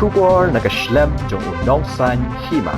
Shubor nakaslem jong unong san hima.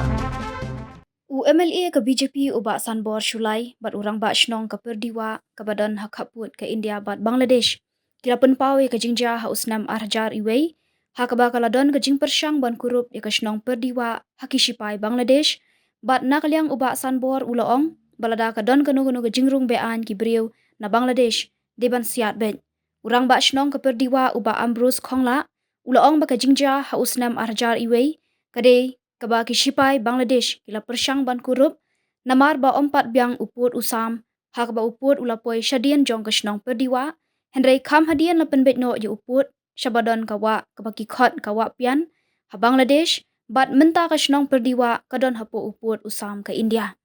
MLA ke BJP ubak sanbor Shulai bat urang ba shnong ke perdiwa ke badan hak haput ke India bat Bangladesh. Kila penpawe ke jingja ha usnam arjar iwei ha ke bakal adon ke jing persyang ban kurup ya ke shnong perdiwa hakishipai Bangladesh bat nakaliang ubak sanbor ulaong balada ke don ke nugu ke jingrung bean ki beriu na Bangladesh deban siat bet. Urang ba shnong ke perdiwa ubak Ambrose Khongla ulaong ba ke jingja ha usnam arjar iwei kade kaba kishipai Bangladesh kila persyang ban kurup namar ba ompat biang uput usam hak ba uput ulapoi shadian jong kesnong perdiwa henry kam hadian la penbet no ye uput shabadon kawa kabaki khot kawa pian ha Bangladesh bat menta kesnong perdiwa kadon hapo uput usam ke India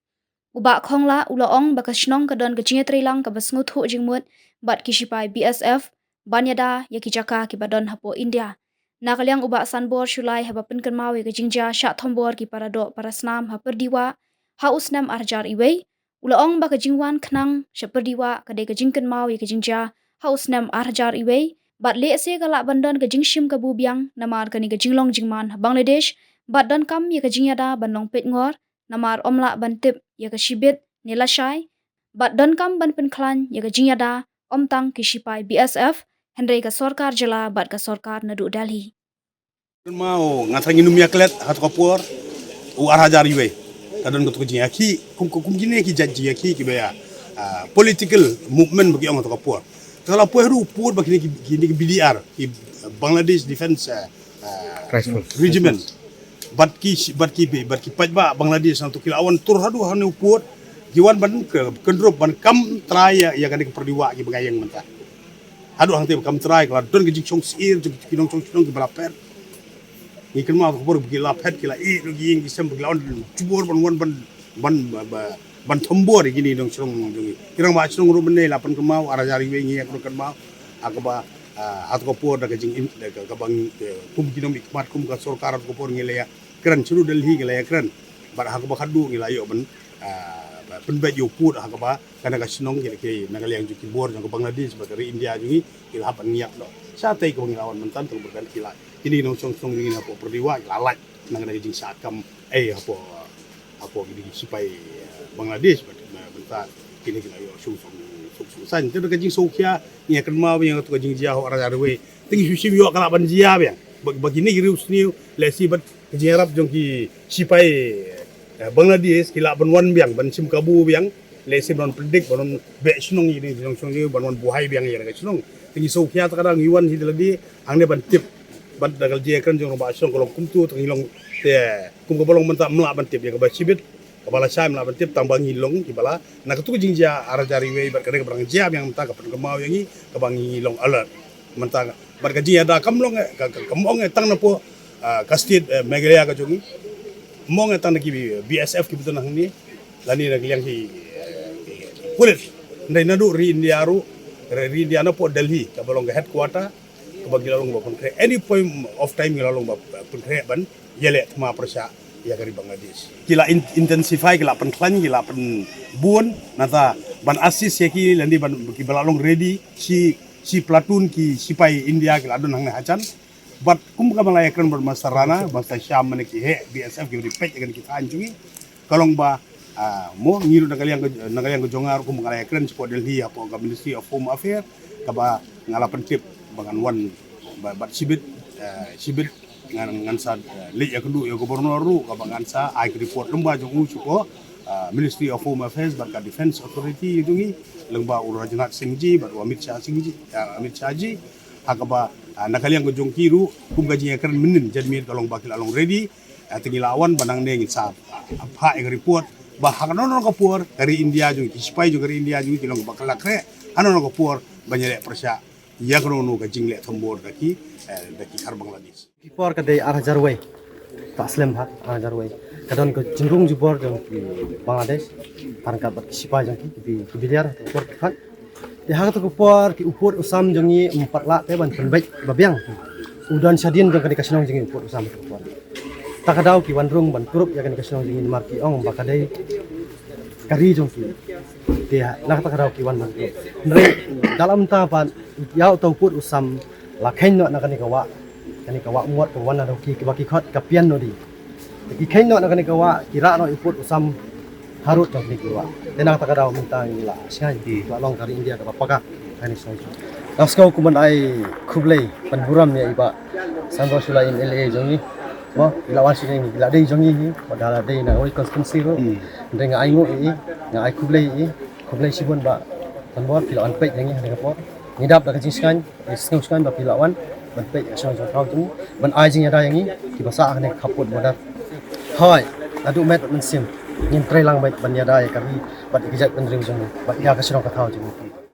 uba khongla ulaong ba kesnong kadon kejinga trilang ka basngut hu jingmut bat kishipai BSF banyada ye kijaka ki badon hapo India. Nakaliang ubak sanbor Shulai haba penken mawi ke jingja syak thombor ki parado parasnam ha perdiwa ha usnam arjar iwei ulaong ba ke jingwan khnang sya perdiwa kade ke jingken mawi ke jingja ha usnam arjar iwei bat le se galak bandon ke jingshim ke bubiang namar kani ke jinglong jingman ha Bangladesh bat don kam ye ke jingyada banlong pet ngor namar omla bantip ye ke shibit nilashai bat don kam ban penklan ye ke jingyada omtang kishipai BSF Henry ka sorkar jela bat ka sorkar nadu Delhi. Mau ngatangin numia klet hat kopor u arhajar iwe kadon ko tuji yaki kum gine ki jajji yaki ki beya political movement bagi orang kopor kalau poeru pur bagi ni BDR ki Bangladesh Defense Regiment bat ki pajba Bangladesh untuk kilawan tur hadu hanu pur jiwan ban kendrop ban kam traya ya kan ke perdiwa ki bagayang mentah hadu hang te kam trai kalau don ke jing sir jing kinong chong ki balaper ni kan mau kubur bagi lapet kila lagi yang kisah bagi lawan cubur ban tombor gini dong serong dong kirang baca serong rumah ni lapan kemau arah jari wengi aku kan mau aku atau kubur dah kejing dah kabang kum kinong ikmat kum kasor karat kubur ngilaya keren seru Delhi ngilaya keren bar aku kadu ngilaya ban penbet yoput aku karena kasinong kira nagal yang juki bor yang Bangladesh dari India juga kila hapan ngiak do satai kau ngilawan mentan tu berkan kila ini nong song ini apa perdiwa lalat nang ada jing sakam apa gini supaya Bangladesh bentar kini kita yo sung san tu kajing sokia ni akan mau yang tu kajing jauh arah arwe tinggi susi yo kala ban jia ya begini girus ni lesi bat kajing Arab jong ki supaya Bangladesh kila ban wan biang ban sim kabu biang lesi ban predik ban be sunong ini song ban wan buhai biang ya sunong tinggi sokia kadang iwan hidal di hang ban tip bat dagal je kan jong ba song kolong kumtu tengilong te kum ko bolong mentak melak bantip ya ba sibit kepala saya melak bantip tambang hilong kibala na ketu jingja ara jari we bat kare barang jam yang mentak pen kemau yang ke bang hilong alert mentak bar gaji ada kamlong kemong tang na po kastit megalea ka jongi mong tang na ki BSF ki betul nang ni lani na yang ki pulit ndai nadu ri indiaru ri indiana po Delhi ka bolong headquarter bagi lalong ba konkret any point of time lalong ba konkret ban yele ma persya ya dari Bangladesh kila intensify kila penklan kila pen buon nata ban asis ya ki landi ban ki balalong ready si platoon ki sipai India kila don hang hacan bat kum ka malayakran bermasarana bangsa Syam meneki he BSF ki repet kan kita anjungi kalong ba mo ngiru nagaliang ko jongar kum malayakran support Delhi apa ka Ministry of Home Affairs ka ba ngalapan tip bangan wan bat sibit ngan sa le ya kedu ya gubernur ru ka bangan sa ai report lemba jong usuko Ministry of Home Affairs barka Defense Authority jungi lengba urajnat singji bat Amit Shah ji hakaba nakaliang ko jong kiru kum gaji ya keren menin jadi mir kalong bakil along ready tingi lawan banang ne ngit sa apa ya report bahang nono ko por dari India jungi kispai juga dari India jungi kilong bakal lakre anono ko por banyak persya ya kalau nu kajing le tombor daki kar Bangladesh kipor kadai arah jarway taslim hat arah jarway kadon ke jingrung jibor jong ki Bangladesh tarangkat bat sipa jong ki biliar kipor hat di hang tu kipor ki upur usam jongi 4 lak te ban penbaik babiang udan sadin jong ka dikasinong jongi upur usam kipor takadau ki wandrung ban kurup ya kan dikasinong jongi marki ong bakadai kari jong ki dia nak takadau ki wan man dalam tahapan yau tau put usam lakain nak nakani kawa kani ka wa muat ko wana do ki baki khot ka pian no di ki khain no kani ka wa kira no iput usam harut jong ni ki wa tenang ta ka daw minta la sai la long kari India ka paka kani sai Naskau kuman ai kublai panburam ya iba Sanbor Shulai MLA jong ni mo ilawan sini ni ila dei jong ni padala dei na oi constituency ro dengan ai ngo nga ai kublai sibun ba Sanbor pilawan pek yang ni dengan por ngidap da kajing skan isngau skan ba pilawan ban pek asong jong kau tu ban ai jing ada yang ni ki basa ne kaput modar hoi adu met men sim ngin trai lang ban yada ya kami bat ikijat ban ring jong bat ya ka sirong ka thau jong